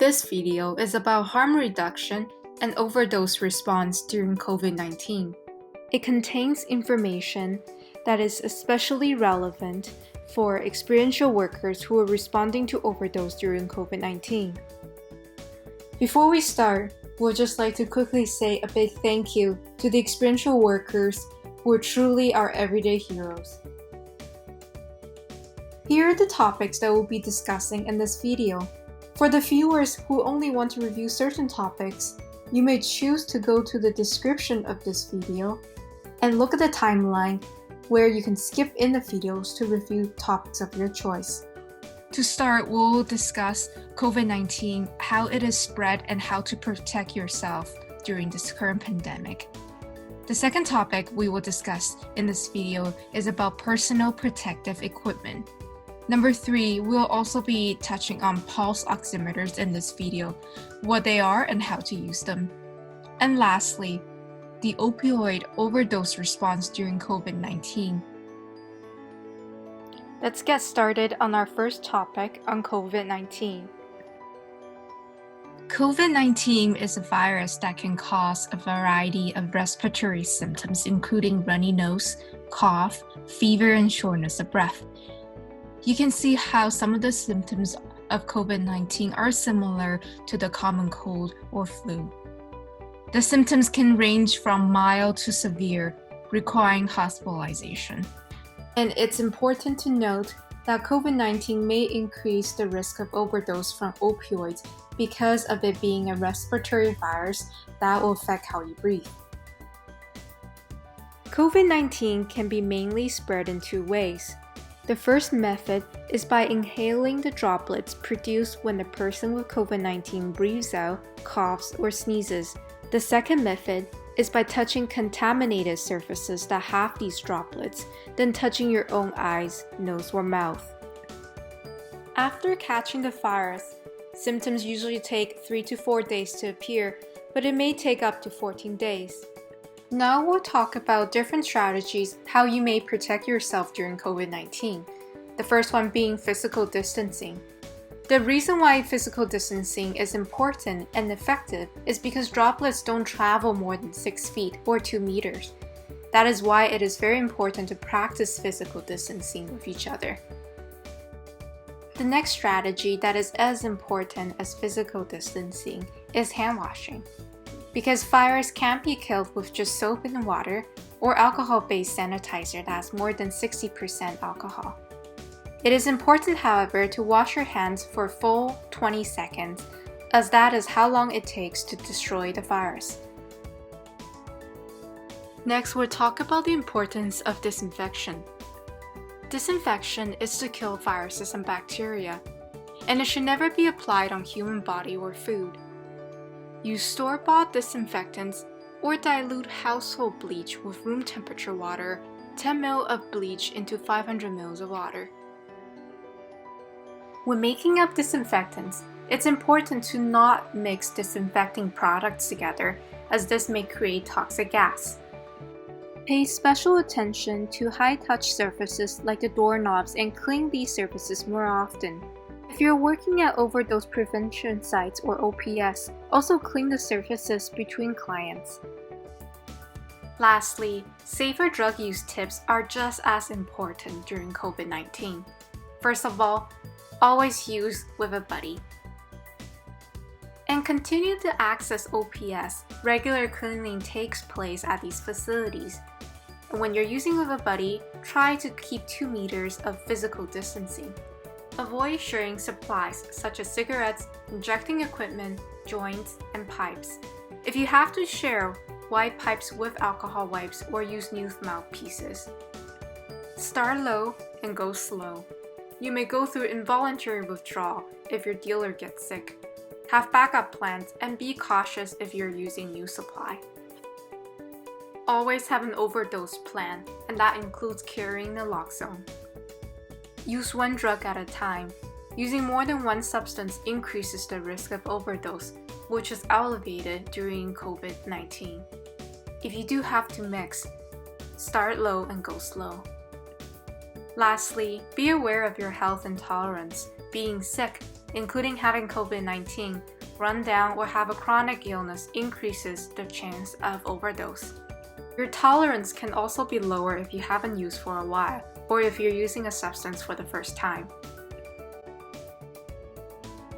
This video is about harm reduction and overdose response during COVID-19. It contains information that is especially relevant for experiential workers who are responding to overdose during COVID-19. Before we start, we'd just like to quickly say a big thank you to the experiential workers who are truly our everyday heroes. Here are the topics that we'll be discussing in this video. For the viewers who only want to review certain topics, you may choose to go to the description of this video and look at the timeline where you can skip in the videos to review topics of your choice. To start, we'll discuss COVID-19, how it is spread, and how to protect yourself during this current pandemic. The second topic we will discuss in this video is about personal protective equipment. Number 3, we'll also be touching on pulse oximeters in this video, what they are and how to use them. And lastly, the opioid overdose response during COVID-19. Let's get started on our first topic on COVID-19. COVID-19 is a virus that can cause a variety of respiratory symptoms, including runny nose, cough, fever, and shortness of breath. You can see how some of the symptoms of COVID-19 are similar to the common cold or flu. The symptoms can range from mild to severe, requiring hospitalization. And it's important to note that COVID-19 may increase the risk of overdose from opioids because of it being a respiratory virus that will affect how you breathe. COVID-19 can be mainly spread in 2 ways. The first method is by inhaling the droplets produced when the person with COVID-19 breathes out, coughs, or sneezes. The second method is by touching contaminated surfaces that have these droplets, then touching your own eyes, nose, or mouth. After catching the virus, symptoms usually take 3 to 4 days to appear, but it may take up to 14 days. Now we'll talk about different strategies how you may protect yourself during COVID-19. The first one being physical distancing. The reason why physical distancing is important and effective is because droplets don't travel more than 6 feet or 2 meters. That is why it is very important to practice physical distancing with each other. The next strategy that is as important as physical distancing is hand washing. Because virus can't be killed with just soap and water or alcohol-based sanitizer that has more than 60% alcohol. It is important, however, to wash your hands for a full 20 seconds, as that is how long it takes to destroy the virus. Next, we'll talk about the importance of disinfection. Disinfection is to kill viruses and bacteria, and it should never be applied on human body or food. Use store-bought disinfectants or dilute household bleach with room temperature water, 10 ml of bleach into 500 ml of water. When making up disinfectants, it's important to not mix disinfecting products together, as this may create toxic gas. Pay special attention to high-touch surfaces like the doorknobs and clean these surfaces more often. If you're working at overdose prevention sites or OPS, also clean the surfaces between clients. Lastly, safer drug use tips are just as important during COVID-19. First of all, always use with a buddy. And continue to access OPS. Regular cleaning takes place at these facilities. And when you're using with a buddy, try to keep 2 meters of physical distancing. Avoid sharing supplies such as cigarettes, injecting equipment, joints, and pipes. If you have to share, wipe pipes with alcohol wipes or use new mouthpieces. Start low and go slow. You may go through involuntary withdrawal if your dealer gets sick. Have backup plans and be cautious if you're using new supply. Always have an overdose plan, and that includes carrying naloxone. Use 1 drug at a time. Using more than 1 substance increases the risk of overdose, which is elevated during COVID-19. If you do have to mix, start low and go slow. Lastly, be aware of your health and tolerance. Being sick including having COVID-19, run down, or have a chronic illness increases the chance of overdose. Your tolerance can also be lower if you haven't used for a while, or if you're using a substance for the first time.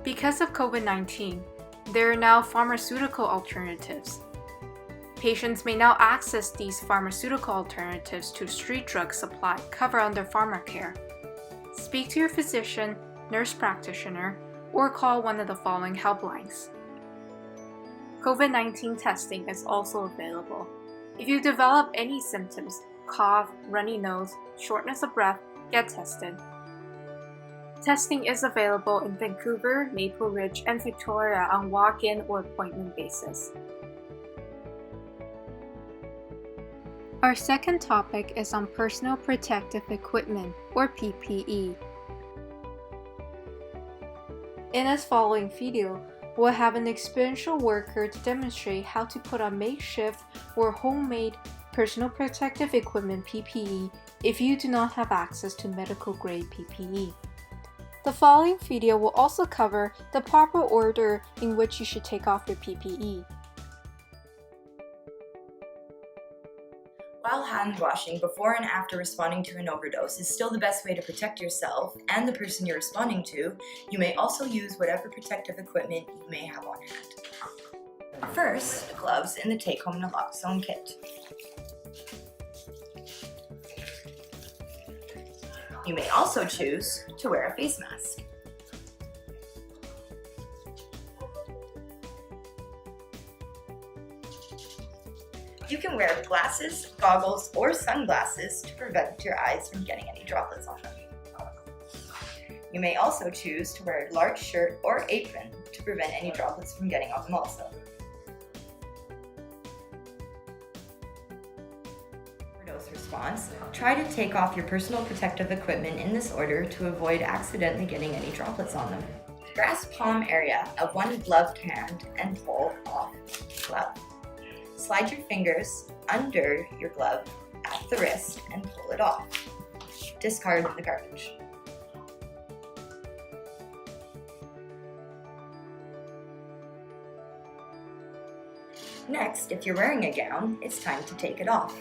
Because of COVID-19, there are now pharmaceutical alternatives. Patients may now access these pharmaceutical alternatives to street drug supply covered under pharmacare. Speak to your physician, nurse practitioner, or call one of the following helplines. COVID-19 testing is also available. If you develop any symptoms, cough, runny nose, shortness of breath, get tested. Testing is available in Vancouver, Maple Ridge, and Victoria on walk-in or appointment basis. Our second topic is on personal protective equipment, or PPE. In this following video, we'll have an experiential worker to demonstrate how to put on makeshift or homemade personal protective equipment PPE if you do not have access to medical-grade PPE. The following video will also cover the proper order in which you should take off your PPE. While hand washing before and after responding to an overdose is still the best way to protect yourself and the person you're responding to, you may also use whatever protective equipment you may have on hand. First, gloves in the take-home naloxone kit. You may also choose to wear a face mask. You can wear glasses, goggles, or sunglasses to prevent your eyes from getting any droplets on them. You may also choose to wear a large shirt or apron to prevent any droplets from getting on them also. Overdose response. Try to take off your personal protective equipment in this order to avoid accidentally getting any droplets on them. Grasp palm area of one gloved hand and pull off glove. Slide your fingers under your glove at the wrist and pull it off. Discard in the garbage. Next, if you're wearing a gown, it's time to take it off.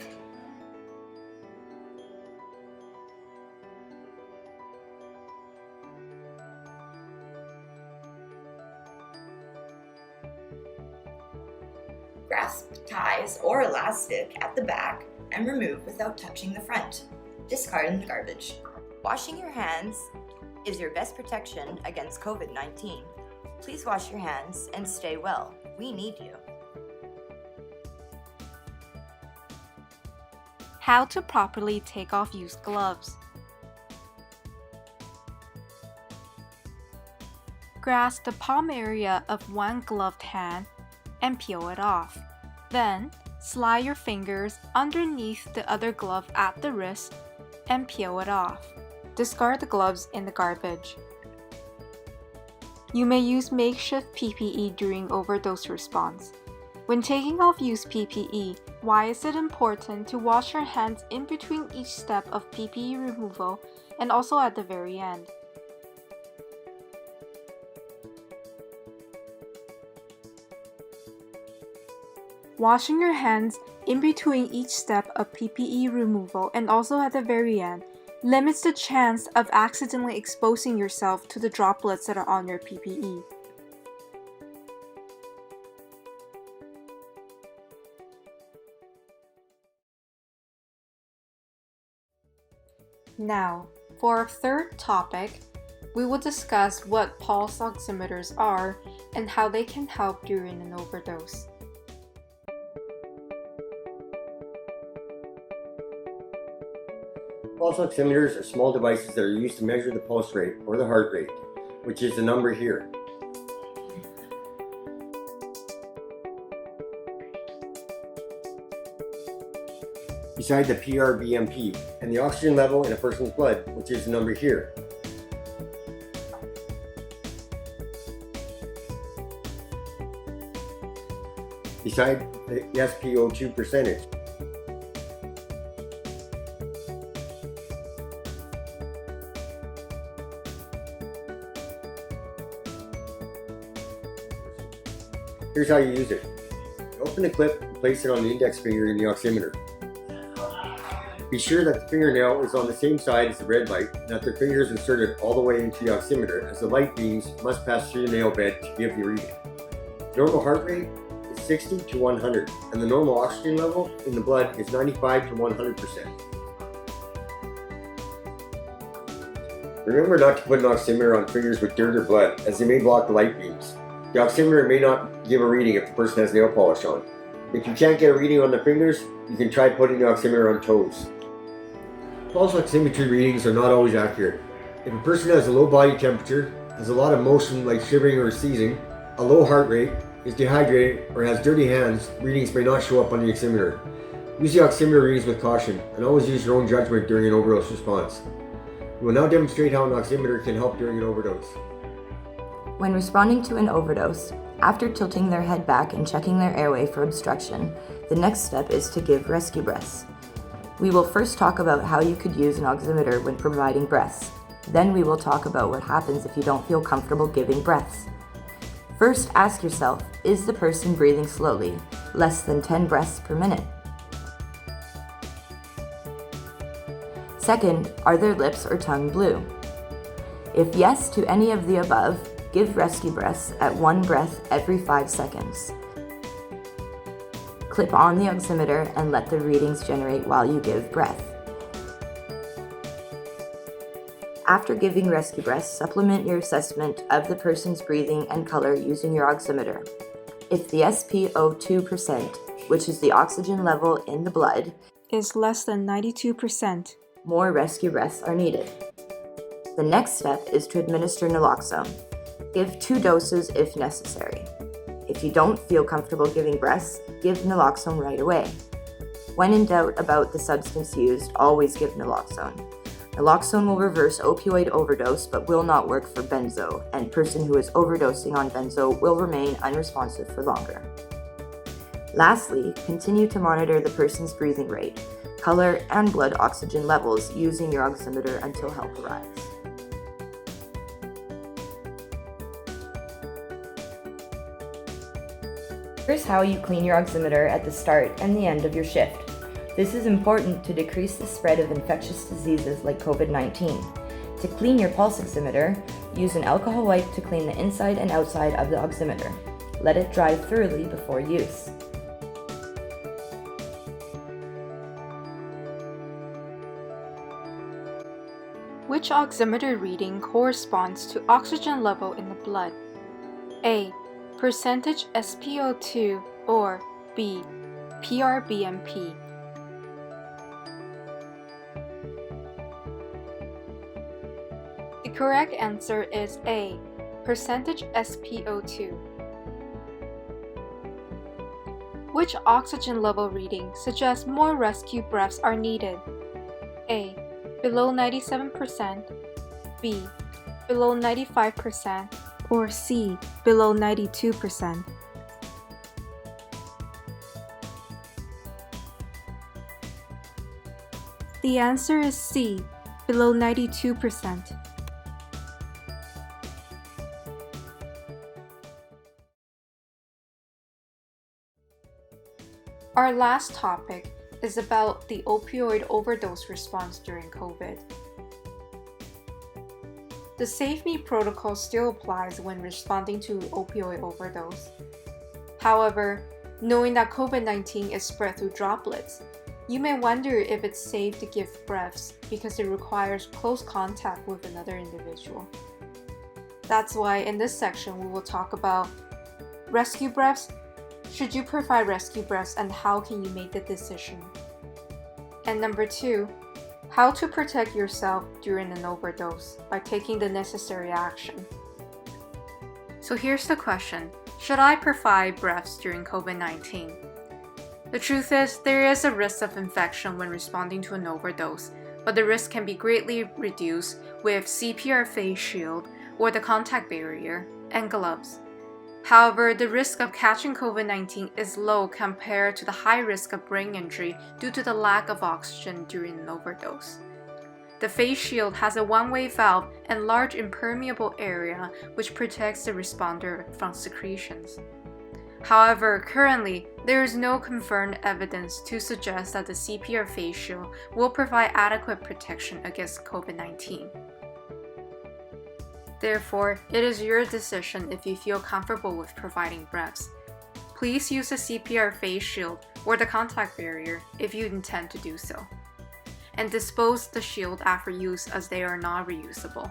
Grasp ties or elastic at the back and remove without touching the front. Discard in the garbage. Washing your hands is your best protection against COVID-19. Please wash your hands and stay well. We need you. How to properly take off used gloves. Grasp the palm area of one gloved hand and peel it off. Then, slide your fingers underneath the other glove at the wrist and peel it off. Discard the gloves in the garbage. You may use makeshift PPE during overdose response. When taking off used PPE, why is it important to wash your hands in between each step of PPE removal and also at the very end? Washing your hands in between each step of PPE removal and also at the very end limits the chance of accidentally exposing yourself to the droplets that are on your PPE. Now, for our third topic, we will discuss what pulse oximeters are and how they can help during an overdose. Pulse oximeters are small devices that are used to measure the pulse rate or the heart rate, which is the number here. Beside the PRBMP and the oxygen level in a person's blood, which is the number here. Beside the SpO2 percentage. Here's how you use it. Open the clip and place it on the index finger in the oximeter. Be sure that the fingernail is on the same side as the red light and that the finger is inserted all the way into the oximeter, as the light beams must pass through the nail bed to give the reading. Normal heart rate is 60 to 100 and the normal oxygen level in the blood is 95 to 100%. Remember not to put an oximeter on fingers with dirt or blood, as they may block the light beams. The oximeter may not give a reading if the person has nail polish on. If you can't get a reading on the fingers, you can try putting the oximeter on toes. Pulse oximetry readings are not always accurate. If a person has a low body temperature, has a lot of motion like shivering or sneezing, a low heart rate, is dehydrated, or has dirty hands, readings may not show up on the oximeter. Use the oximeter readings with caution, and always use your own judgment during an overdose response. We will now demonstrate how an oximeter can help during an overdose. When responding to an overdose, after tilting their head back and checking their airway for obstruction, the next step is to give rescue breaths. We will first talk about how you could use an oximeter when providing breaths. Then we will talk about what happens if you don't feel comfortable giving breaths. First, ask yourself, is the person breathing slowly, less than 10 breaths per minute? Second, are their lips or tongue blue? If yes to any of the above, give rescue breaths at 1 breath every 5 seconds. Clip on the oximeter and let the readings generate while you give breath. After giving rescue breaths, supplement your assessment of the person's breathing and color using your oximeter. If the SpO2%, which is the oxygen level in the blood, is less than 92%, more rescue breaths are needed. The next step is to administer naloxone. Give 2 doses if necessary. If you don't feel comfortable giving breaths, give naloxone right away. When in doubt about the substance used, always give naloxone. Naloxone will reverse opioid overdose but will not work for benzo, and person who is overdosing on benzo will remain unresponsive for longer. Lastly, continue to monitor the person's breathing rate, color, and blood oxygen levels using your oximeter until help arrives. Here's how you clean your oximeter at the start and the end of your shift. This is important to decrease the spread of infectious diseases like COVID-19. To clean your pulse oximeter, use an alcohol wipe to clean the inside and outside of the oximeter. Let it dry thoroughly before use. Which oximeter reading corresponds to oxygen level in the blood? A. Percentage SpO2 or B. PRBMP. The correct answer is A. Percentage SpO2. Which oxygen level reading suggests more rescue breaths are needed? A. Below 97%, B. Below 95%, or C. Below 92%. The answer is C. Below 92%. Our last topic is about the opioid overdose response during COVID. The Save Me protocol still applies when responding to opioid overdose. However, knowing that COVID-19 is spread through droplets, you may wonder if it's safe to give breaths because it requires close contact with another individual. That's why in this section we will talk about rescue breaths. Should you provide rescue breaths and how can you make the decision? And number 2, how to protect yourself during an overdose by taking the necessary action. So here's the question, should I provide breaths during COVID-19? The truth is, there is a risk of infection when responding to an overdose, but the risk can be greatly reduced with CPR face shield or the contact barrier and gloves. However, the risk of catching COVID-19 is low compared to the high risk of brain injury due to the lack of oxygen during an overdose. The face shield has a one-way valve and large impermeable area which protects the responder from secretions. However, currently, there is no confirmed evidence to suggest that the CPR face shield will provide adequate protection against COVID-19. Therefore, it is your decision if you feel comfortable with providing breaths. Please use the CPR face shield or the contact barrier if you intend to do so, and dispose the shield after use as they are not reusable.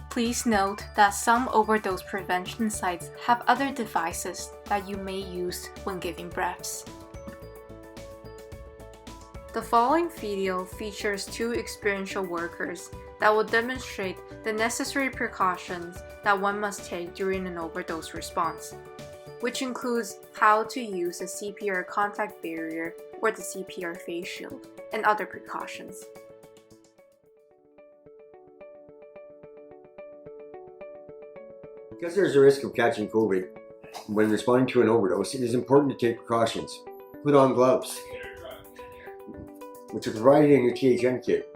Please note that some overdose prevention sites have other devices that you may use when giving breaths. The following video features two experiential workers that will demonstrate the necessary precautions that one must take during an overdose response, which includes how to use a CPR contact barrier or the CPR face shield, and other precautions. Because there's a risk of catching COVID when responding to an overdose, it is important to take precautions. Put on gloves, which are provided in your THN kit.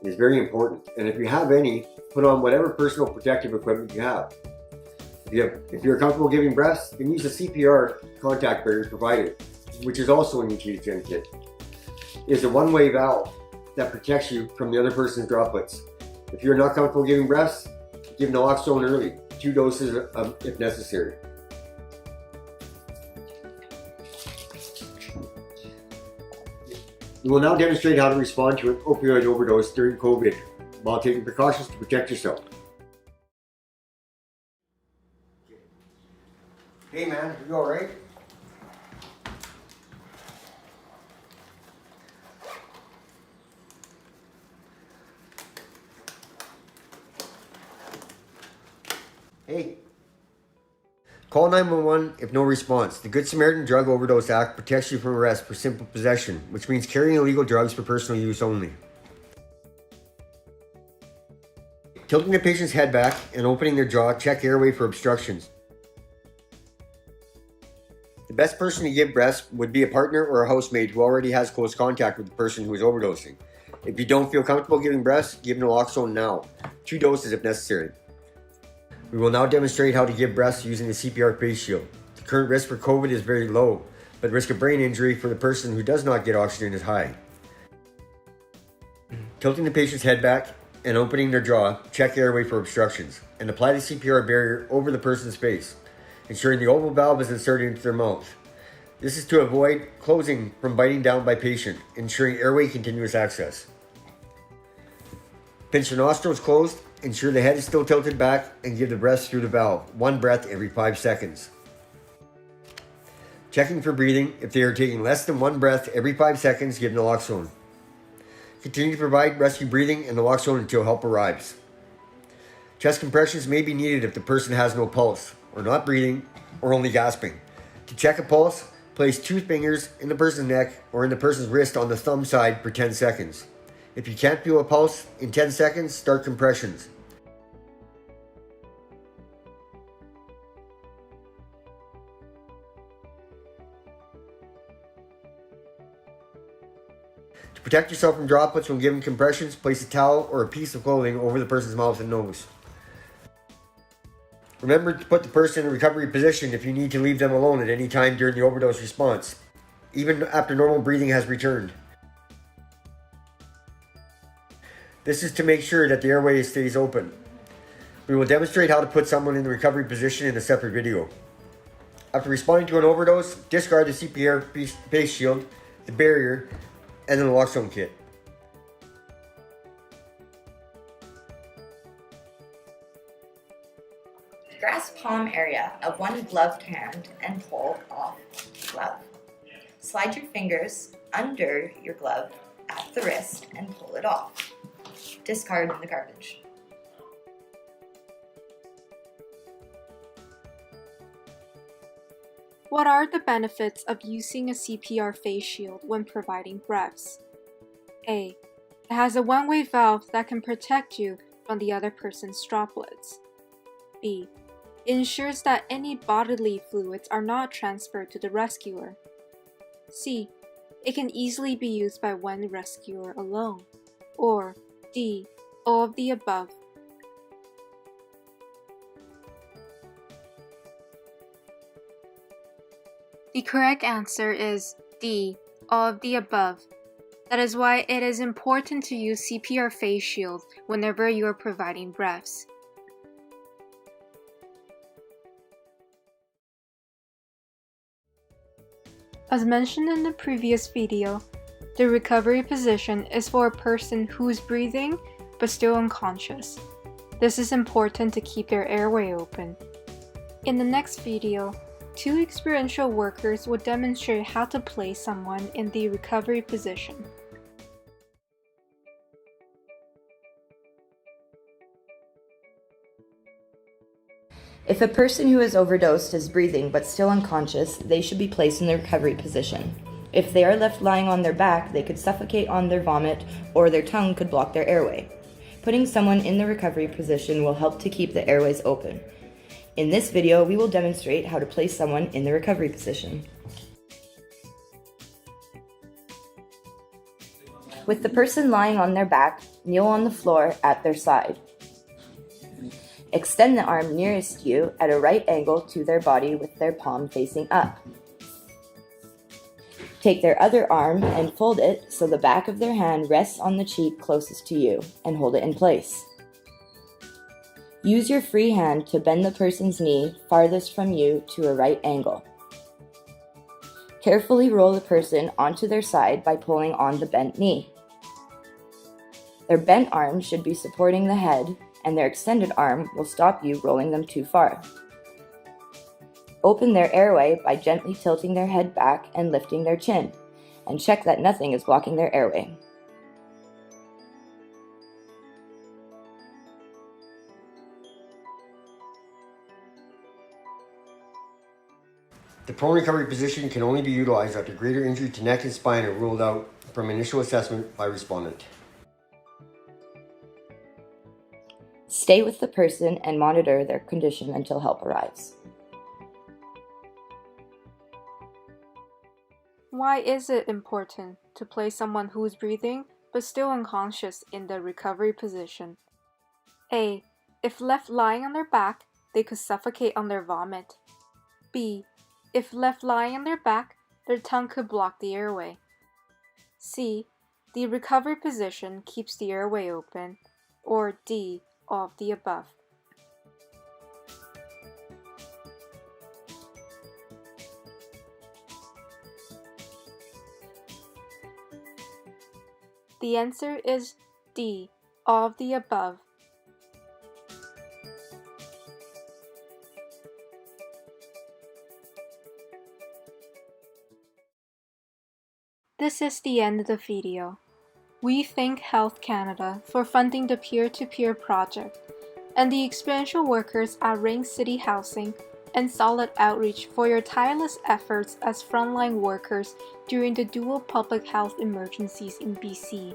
It is very important. And if you have any, put on whatever personal protective equipment you have. If you're comfortable giving breaths, then use a CPR contact barrier provided, which is also in your THN kit. It is a one-way valve that protects you from the other person's droplets. If you're not comfortable giving breaths, give naloxone early, 2 doses if necessary. We will now demonstrate how to respond to an opioid overdose during COVID while taking precautions to protect yourself. Hey man, you alright? Hey. Call 911 if no response. The Good Samaritan Drug Overdose Act protects you from arrest for simple possession, which means carrying illegal drugs for personal use only. Tilting the patient's head back and opening their jaw, check airway for obstructions. The best person to give breaths would be a partner or a housemate who already has close contact with the person who is overdosing. If you don't feel comfortable giving breaths, give naloxone now, 2 doses if necessary. We will now demonstrate how to give breaths using the CPR face shield. The current risk for COVID is very low, but the risk of brain injury for the person who does not get oxygen is high. Tilting the patient's head back and opening their jaw, check airway for obstructions, and apply the CPR barrier over the person's face, ensuring the oval valve is inserted into their mouth. This is to avoid closing from biting down by patient, ensuring airway continuous access. Pinch the nostrils closed, ensure the head is still tilted back, and give the breaths through the valve, 1 breath every 5 seconds. Checking for breathing. If they are taking less than 1 breath every 5 seconds, give naloxone. Continue to provide rescue breathing and naloxone until help arrives. Chest compressions may be needed if the person has no pulse, or not breathing, or only gasping. To check a pulse, place 2 fingers in the person's neck or in the person's wrist on the thumb side for 10 seconds. If you can't feel a pulse in 10 seconds, start compressions. To protect yourself from droplets when giving compressions, place a towel or a piece of clothing over the person's mouth and nose. Remember to put the person in a recovery position if you need to leave them alone at any time during the overdose response, even after normal breathing has returned. This is to make sure that the airway stays open. We will demonstrate how to put someone in the recovery position in a separate video. After responding to an overdose, discard the CPR face shield, the barrier, and the naloxone kit. Grasp palm area of one gloved hand and pull off glove. Slide your fingers under your glove at the wrist and pull it off. Discard in the garbage. What are the benefits of using a CPR face shield when providing breaths? A. It has a one-way valve that can protect you from the other person's droplets. B. It ensures that any bodily fluids are not transferred to the rescuer. C. It can easily be used by one rescuer alone. Or D. All of the above. The correct answer is D, all of the above. That is why it is important to use CPR face shield whenever you are providing breaths. As mentioned in the previous video, the recovery position is for a person who is breathing but still unconscious. This is important to keep their airway open. In the next video, 2 experiential workers will demonstrate how to place someone in the recovery position. If a person who has overdosed is breathing but still unconscious, they should be placed in the recovery position. If they are left lying on their back, they could suffocate on their vomit or their tongue could block their airway. Putting someone in the recovery position will help to keep the airways open. In this video, we will demonstrate how to place someone in the recovery position. With the person lying on their back, kneel on the floor at their side. Extend the arm nearest you at a right angle to their body with their palm facing up. Take their other arm and fold it so the back of their hand rests on the cheek closest to you and hold it in place. Use your free hand to bend the person's knee farthest from you to a right angle. Carefully roll the person onto their side by pulling on the bent knee. Their bent arm should be supporting the head, and their extended arm will stop you rolling them too far. Open their airway by gently tilting their head back and lifting their chin, and check that nothing is blocking their airway. The prone recovery position can only be utilized after greater injury to neck and spine are ruled out from initial assessment by respondent. Stay with the person and monitor their condition until help arrives. Why is it important to place someone who is breathing but still unconscious in the recovery position? A. If left lying on their back, they could suffocate on their vomit. B. If left lying on their back, their tongue could block the airway. C. The recovery position keeps the airway open. Or D. All of the above. The answer is D. All of the above. This is the end of the video. We thank Health Canada for funding the peer-to-peer project, and the experiential workers at Weng City Housing and Solid Outreach for your tireless efforts as frontline workers during the dual public health emergencies in BC.